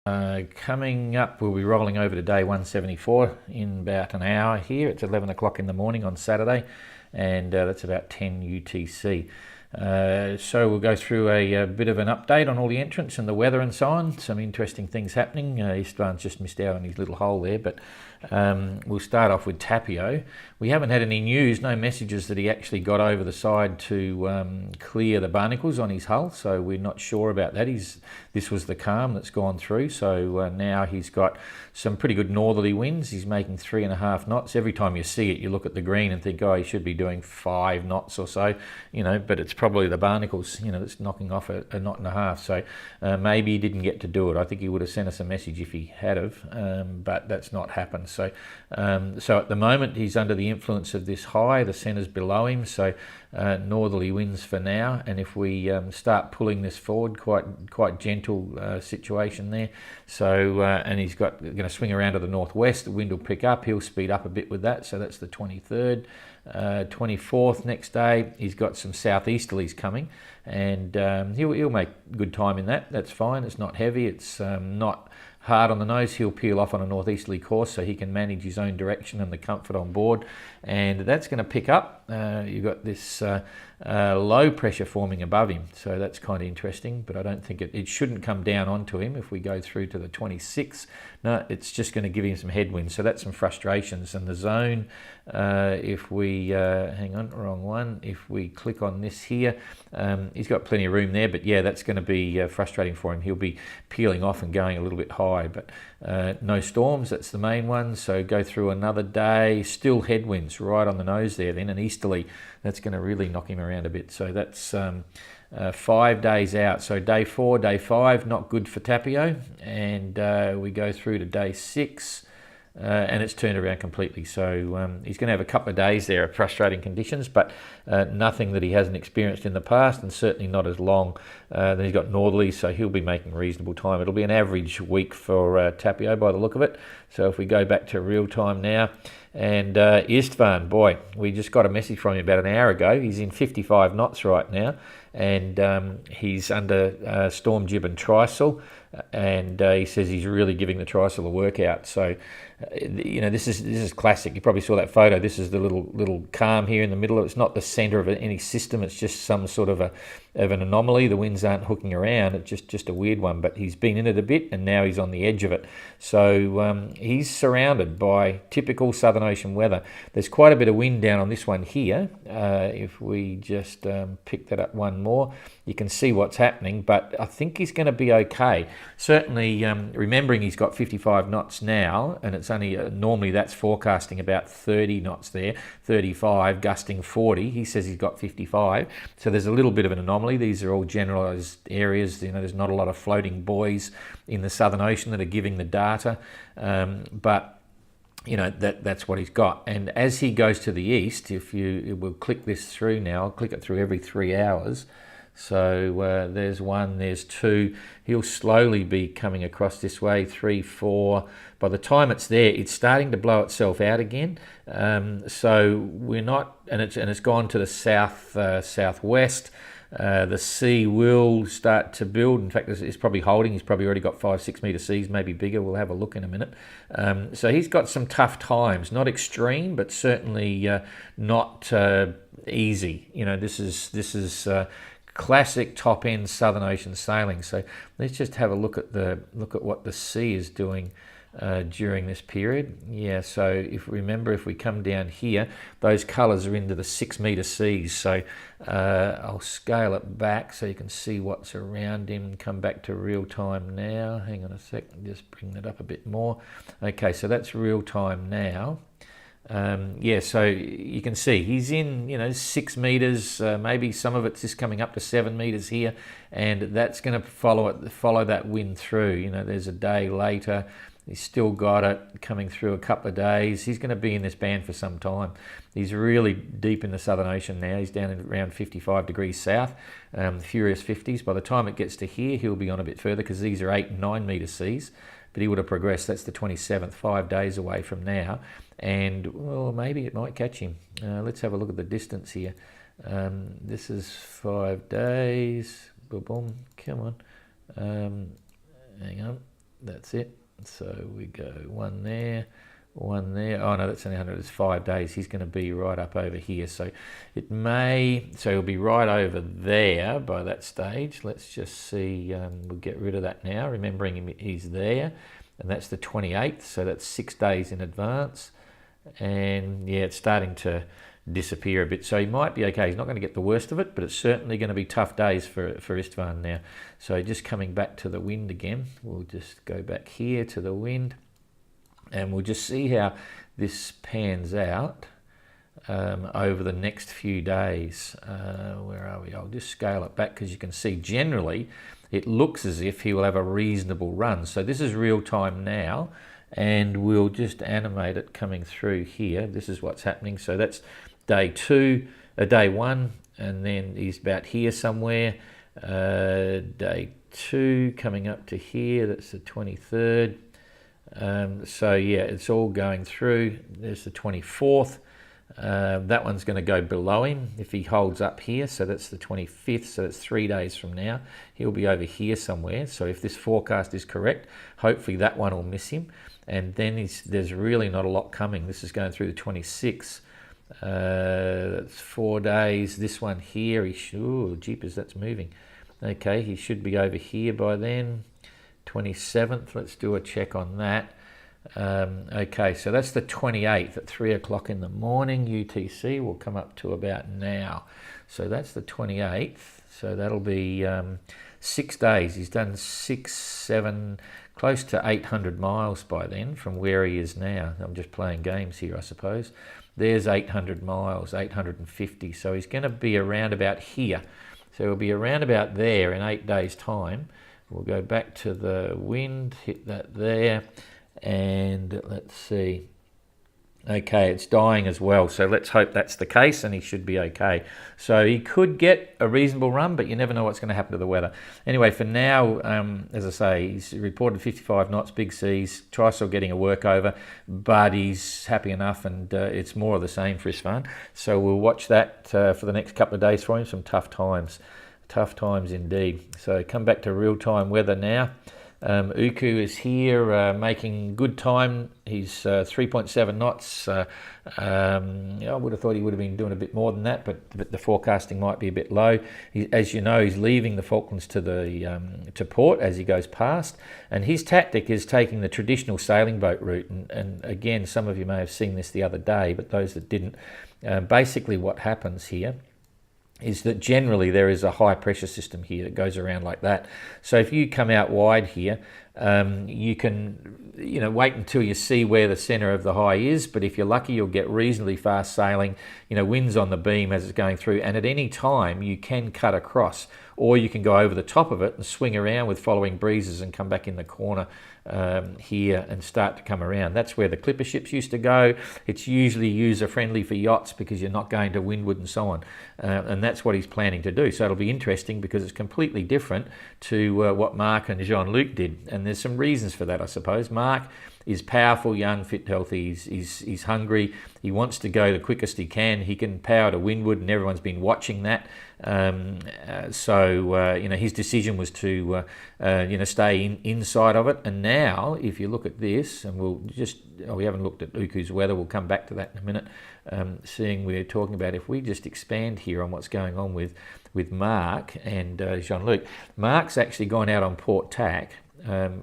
Coming up, we'll be rolling over to day 174 in about an hour here. It's 11 o'clock in the morning on Saturday, and that's about 10 UTC. So we'll go through a bit of an update on all the entrants and the weather and so on. Some interesting things happening. Istvan's just missed out on his little hole there, but we'll start off with Tapio. We haven't had any news, no messages that he actually got over the side to clear the barnacles on his hull, so we're not sure about that. This was the calm that's gone through, so now he's got some pretty good northerly winds. He's making 3.5 knots. Every time you see it, you look at the green and think, oh, he should be doing 5 knots or so, but it's probably the barnacles, that's knocking off a knot and a half. So maybe he didn't get to do it. I think he would have sent us a message if he had have, but that's not happened. So at the moment, he's under the influence of this high. The centre's below him, so northerly winds for now. And if we start pulling this forward, quite gentle situation there. So and he's going to swing around to the northwest. The wind will pick up. He'll speed up a bit with that. So that's the 23rd. 24th next day, he's got some southeasterlies coming, and he'll make good time in that. That's fine. It's not heavy. It's not hard on the nose. He'll peel off on a northeasterly course so he can manage his own direction and the comfort on board, and that's going to pick up. You've got this low pressure forming above him, so that's kind of interesting, but I don't think it shouldn't come down onto him if we go through to the 26th. No, it's just going to give him some headwinds, so that's some frustrations. And the zone, if we hang on, wrong one, if we click on this here, he's got plenty of room there, but yeah, that's going to be frustrating for him. He'll be peeling off and going a little bit high, but no storms, that's the main one. So go through another day, still headwinds right on the nose there, then an easterly. That's going to really knock him around a bit. So that's 5 days out. So day 4, day 5, not good for Tapio. And we go through to day 6, and it's turned around completely. So he's going to have a couple of days there of frustrating conditions, but nothing that he hasn't experienced in the past, and certainly not as long. Then he's got northerly, so he'll be making reasonable time. It'll be an average week for Tapio by the look of it. So if we go back to real time now, and Istvan, boy, we just got a message from him about an hour ago. He's in 55 knots right now, and he's under storm jib and trysail, and he says he's really giving the trysail a workout. So this is classic. You probably saw that photo. This is the little calm here in the middle. It's not the center of any system. It's just some sort of an anomaly. The winds aren't hooking around. It's just a weird one, but he's been in it a bit, and now he's on the edge of it. So he's surrounded by typical Southern Ocean weather. There's quite a bit of wind down on this one here. If we just pick that up one more, you can see what's happening, but I think he's going to be okay. Certainly, remembering he's got 55 knots now, and it's only normally that's forecasting about 30 knots there, 35, gusting 40. He says he's got 55, so there's a little bit of an anomaly. These are all generalised areas. There's not a lot of floating buoys in the Southern Ocean that are giving the data, but that's what he's got. And as he goes to the east, we'll click this through now. I'll click it through every 3 hours. So there's 1, there's 2. He'll slowly be coming across this way, 3, 4. By the time it's there, it's starting to blow itself out again. So we're not, and it's gone to the southwest. The sea will start to build. In fact, it's probably holding. He's probably already got 5-6 metre seas, maybe bigger. We'll have a look in a minute. So he's got some tough times, not extreme, but certainly not easy. This is classic top end Southern Ocean sailing. So let's just have a look at what the sea is doing during this period. Yeah, so if we come down here, those colours are into the 6 metre seas. So I'll scale it back so you can see what's around him. Come back to real time now. Hang on a sec, just bring that up a bit more. Okay, so that's real time now. So you can see he's in 6 meters, maybe some of it's just coming up to 7 meters here, and that's going to follow that wind through. There's a day later, he's still got it coming through a couple of days. He's going to be in this band for some time. He's really deep in the Southern Ocean now. He's down at around 55 degrees south, furious 50s. By the time it gets to here, he'll be on a bit further because these are 8 and 9 meter seas. But he would have progressed. That's the 27th, 5 days away from now. And, well, maybe it might catch him. Let's have a look at the distance here. This is 5 days. Boom, boom. Come on. Hang on. That's it. So we go one there, one there. Oh no, that's only 100. It's 5 days. He's going to be right up over here. So it may. So he'll be right over there by that stage. Let's just see. We'll get rid of that now. Remembering he's there, and that's the 28th. So that's 6 days in advance. And yeah, it's starting to disappear a bit, so he might be okay. He's not going to get the worst of it, but it's certainly going to be tough days for Istvan now. So just coming back to the wind again, we'll just go back here to the wind, and we'll just see how this pans out over the next few days. Where are we? I'll just scale it back because you can see generally it looks as if he will have a reasonable run. So this is real time now, and we'll just animate it coming through here. This is what's happening. So that's day one, and then he's about here somewhere. Day 2 coming up to here, that's the 23rd. So yeah, it's all going through. There's the 24th. That one's going to go below him if he holds up here. So that's the 25th. So that's 3 days from now. He'll be over here somewhere. So if this forecast is correct, hopefully that one will miss him. And then there's really not a lot coming. This is going through the 26th. That's 4 days. This one here, jeepers, that's moving. Okay, he should be over here by then. 27th, let's do a check on that. Okay, so that's the 28th at 3 o'clock in the morning. UTC will come up to about now. So that's the 28th. So that'll be 6 days. He's done 6, 7, close to 800 miles by then from where he is now. I'm just playing games here, I suppose. There's 800 miles, 850. So he's going to be around about here. So he'll be around about there in 8 days' time. We'll go back to the wind, hit that there, and let's see. Okay, it's dying as well, so let's hope that's the case, and he should be okay. So he could get a reasonable run, but you never know what's going to happen to the weather. Anyway, for now, as I say, he's reported 55 knots, big seas, tristle getting a workover, but he's happy enough, and it's more of the same for Istvan. So we'll watch that for the next couple of days for him. Some tough times indeed. So come back to real-time weather now. Uku is here making good time. He's 3.7 knots. I would have thought he would have been doing a bit more than that, but the forecasting might be a bit low. As you know, he's leaving the Falklands to port as he goes past, and his tactic is taking the traditional sailing boat route. And again, some of you may have seen this the other day, but those that didn't, basically what happens here is that generally there is a high pressure system here that goes around like that. So if you come out wide here, you can wait until you see where the center of the high is, but if you're lucky you'll get reasonably fast sailing, winds on the beam as it's going through, and at any time you can cut across, or you can go over the top of it and swing around with following breezes and come back in the corner here and start to come around. That's where the clipper ships used to go. It's usually user friendly for yachts because you're not going to windward and so on, and that's what he's planning to do. So it'll be interesting because it's completely different to what Mark and Jean-Luc did, and there's some reasons for that, I suppose. Mark is powerful, young, fit, healthy. He's hungry. He wants to go the quickest he can. He can power to windward, and everyone's been watching that. So his decision was to stay inside of it. And now, if you look at this, and we haven't looked at Uku's weather. We'll come back to that in a minute. Seeing we're talking about, if we just expand here on what's going on with Mark and Jean-Luc. Mark's actually gone out on port tack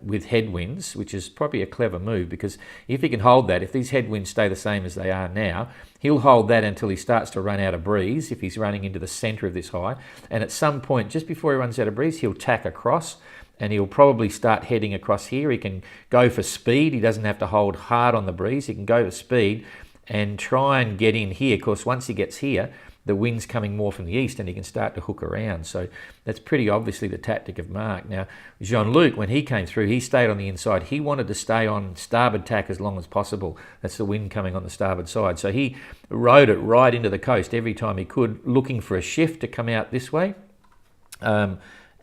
with headwinds, which is probably a clever move, because if he can hold that, if these headwinds stay the same as they are now, he'll hold that until he starts to run out of breeze, if he's running into the center of this high, and at some point just before he runs out of breeze, he'll tack across, and he'll probably start heading across here. He can go for speed. He doesn't have to hold hard on the breeze. He can go for speed and try and get in here. Of course, once he gets here, the wind's coming more from the east and he can start to hook around. So that's pretty obviously the tactic of Mark. Now, Jean-Luc, when he came through, he stayed on the inside. He wanted to stay on starboard tack as long as possible. That's the wind coming on the starboard side. So he rode it right into the coast every time he could, looking for a shift to come out this way.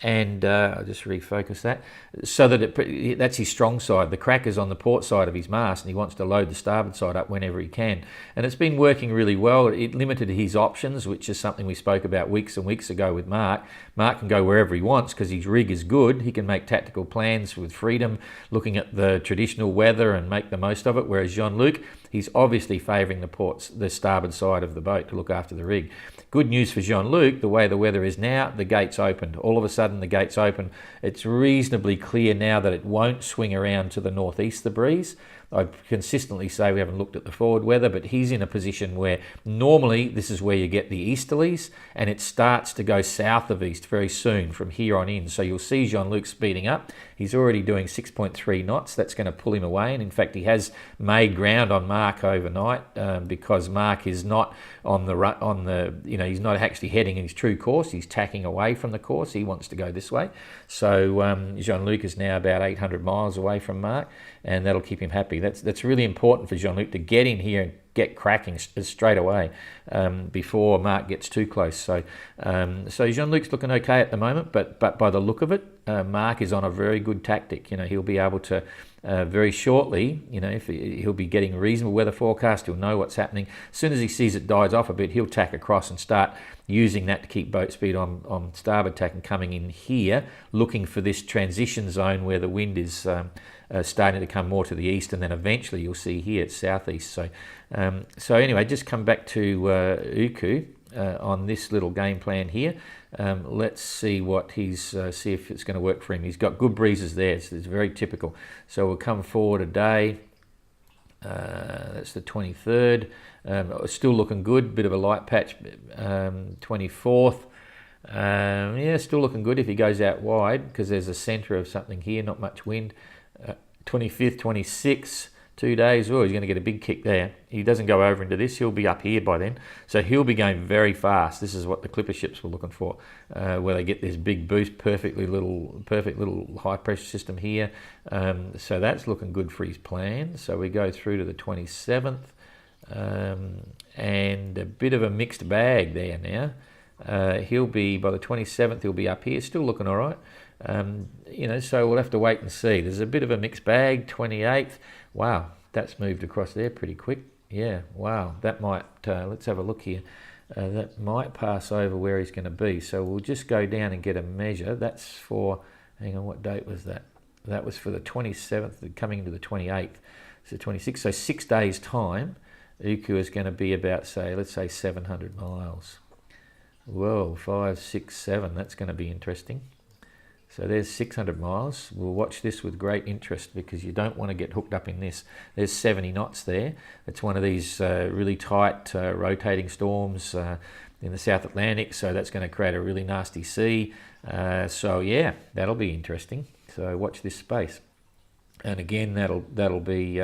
and I'll just refocus that, so that that's his strong side. The cracker's on the port side of his mast, and he wants to load the starboard side up whenever he can. And it's been working really well. It limited his options, which is something we spoke about weeks and weeks ago with Mark. Mark can go wherever he wants because his rig is good. He can make tactical plans with freedom, looking at the traditional weather and make the most of it, whereas Jean-Luc, he's obviously favouring the starboard side of the boat to look after the rig. Good news for Jean-Luc, the way the weather is now, the gate's opened. All of a sudden the gate's open. It's reasonably clear now that it won't swing around to the northeast, the breeze. I consistently say we haven't looked at the forward weather, but he's in a position where normally this is where you get the easterlies, and it starts to go south of east very soon from here on in. So you'll see Jean-Luc speeding up. He's already doing 6.3 knots. That's going to pull him away, and in fact he has made ground on Mark overnight because Mark is not he's not actually heading in his true course. He's tacking away from the course. He wants to go this way. So Jean-Luc is now about 800 miles away from Mark, and that'll keep him happy. That's really important for Jean-Luc to get in here and get cracking straight away before Mark gets too close. So Jean-Luc's looking okay at the moment, but by the look of it, Mark is on a very good tactic. He'll be able to very shortly, if he'll be getting a reasonable weather forecast, he'll know what's happening. As soon as he sees it dies off a bit, he'll tack across and start using that to keep boat speed on starboard tack and coming in here, looking for this transition zone where the wind is starting to come more to the east, and then eventually you'll see here it's southeast. So anyway, just come back to Uku on this little game plan here. Let's see what see if it's going to work for him. He's got good breezes there, so it's very typical. So we'll come forward a day. That's the 23rd. Still looking good. Bit of a light patch. 24th. Yeah, still looking good if he goes out wide because there's a centre of something here. Not much wind. 25th, 26th. 2 days, he's going to get a big kick there. He doesn't go over into this, he'll be up here by then. So he'll be going very fast. This is what the clipper ships were looking for, where they get this big boost, perfect little high pressure system here. So that's looking good for his plan. So we go through to the 27th, and a bit of a mixed bag there now. He'll be, by the 27th, he'll be up here, still looking all right. So we'll have to wait and see. There's a bit of a mixed bag. 28th, wow, that's moved across there pretty quick. Yeah, wow, that might, let's have a look here. That might pass over where he's going to be. So we'll just go down and get a measure. That's for, hang on, what date was that? That was for the 27th, coming into the 28th. So 26, so 6 days time, Uku is going to be about, let's say 700 miles. Whoa, 5, 6, 7, that's going to be interesting. So there's 600 miles. We'll watch this with great interest because you don't want to get hooked up in this. There's 70 knots there. It's one of these really tight rotating storms in the South Atlantic, so that's going to create a really nasty sea. So yeah, that'll be interesting. So watch this space. And again, that'll be,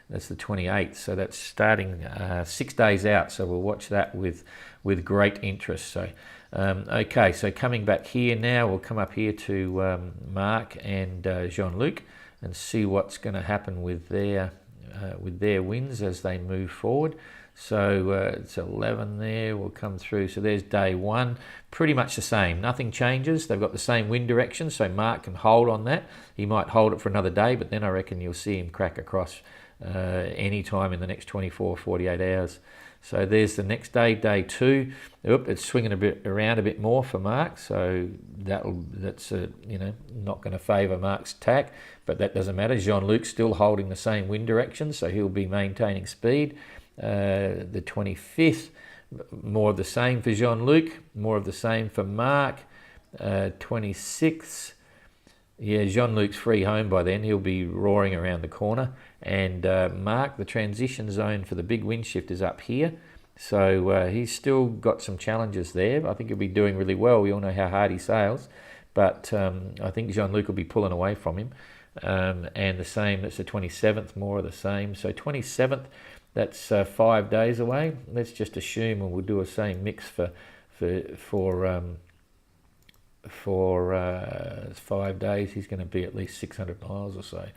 that's the 28th, so that's starting 6 days out. So we'll watch that with great interest. So okay, so coming back here now, we'll come up here to Mark and Jean-Luc and see what's going to happen with their winds as they move forward. So it's 11 there, we'll come through. So there's day one, pretty much the same. Nothing changes. They've got the same wind direction, so Mark can hold on that. He might hold it for another day, but then I reckon you'll see him crack across any time in the next 24, 48 hours. So there's the next day, day two. Oop, it's swinging around a bit more for Mark, so that's not going to favour Mark's tack, but that doesn't matter. Jean-Luc's still holding the same wind direction, so he'll be maintaining speed. The 25th, more of the same for Jean-Luc, more of the same for Mark. 26th, yeah, Jean-Luc's free home by then. He'll be roaring around the corner. And Mark, the transition zone for the big wind shift is up here. So he's still got some challenges there. I think he'll be doing really well. We all know how hard he sails. But I think Jean-Luc will be pulling away from him. And the same, that's the 27th, more of the same. So 27th, that's 5 days away. Let's just assume, and we'll do a same mix for 5 days. He's going to be at least 600 miles or so.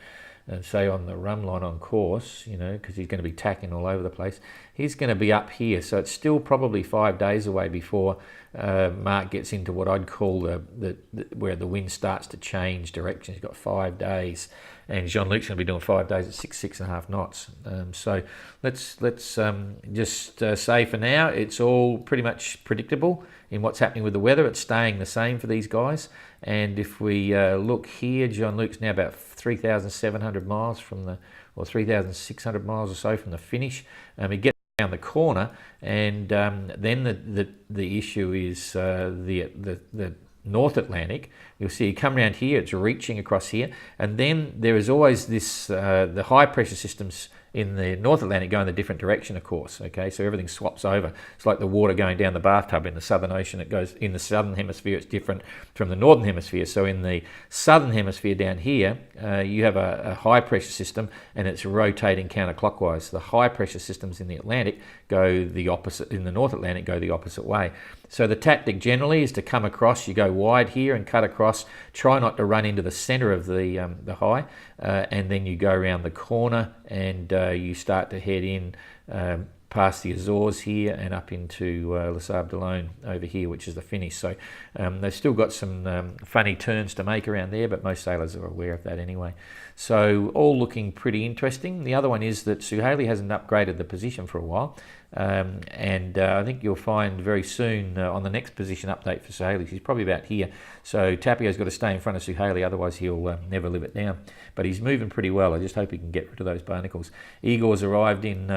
say on the run line on course, you know, because he's going to be tacking all over the place, he's going to be up here. So it's still probably 5 days away before Mark gets into what I'd call where the wind starts to change direction. He's got 5 days, and Jean-Luc's going to be doing 5 days at 6.5 knots. So let's just say for now it's all pretty much predictable in what's happening with the weather. It's staying the same for these guys. And if we look here, Jean-Luc's now about 3,700 miles from or 3,600 miles or so from the finish. He gets around the corner, and then the issue is the North Atlantic. You'll see you come around here, it's reaching across here, and then there is always this the high pressure systems in the North Atlantic go in a different direction, of course. Okay, so everything swaps over. It's like the water going down the bathtub in the Southern Ocean. It goes in the Southern Hemisphere. It's different from the Northern Hemisphere. So in the Southern Hemisphere down here, you have a high pressure system, and it's rotating counterclockwise. The high pressure systems in the Atlantic go the opposite. In the North Atlantic, go the opposite way. So the tactic generally is to come across. You go wide here and cut across. Try not to run into the centre of the high, and then you go around the corner and you start to head in past the Azores here and up into Les Sables d'Olonne over here, which is the finish. So they've still got some funny turns to make around there, but most sailors are aware of that anyway. So all looking pretty interesting. The other one is that Suhaili hasn't upgraded the position for a while. And I think you'll find very soon on the next position update for Suhaili, he's probably about here. So Tapio's got to stay in front of Suhaili, otherwise he'll never live it down. But he's moving pretty well. I just hope he can get rid of those barnacles. Igor's arrived in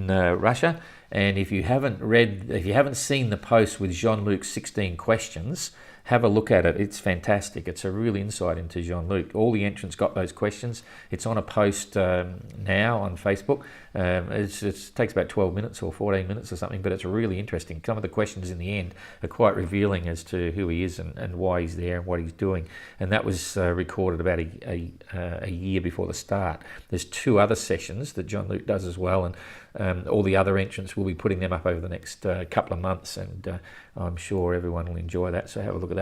Russia, and if you haven't seen the post with Jean-Luc's 16 questions, have a look at it. It's fantastic. It's a real insight into Jean-Luc. All the entrants got those questions. It's on a post now on Facebook. It takes about 12 minutes or 14 minutes or something, but it's really interesting. Some of the questions in the end are quite revealing as to who he is and why he's there and what he's doing. And that was recorded about a year before the start. There's 2 other sessions that Jean-Luc does as well, and all the other entrants will be putting them up over the next couple of months, and I'm sure everyone will enjoy that, so have a look at that.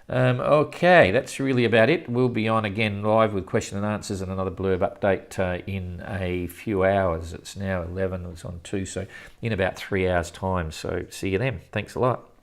Okay, that's really about it. We'll be on again live with question and answers and another blurb update in a few hours. It's now 11, it's on 2, so in about 3 hours' time. So see you then. Thanks a lot.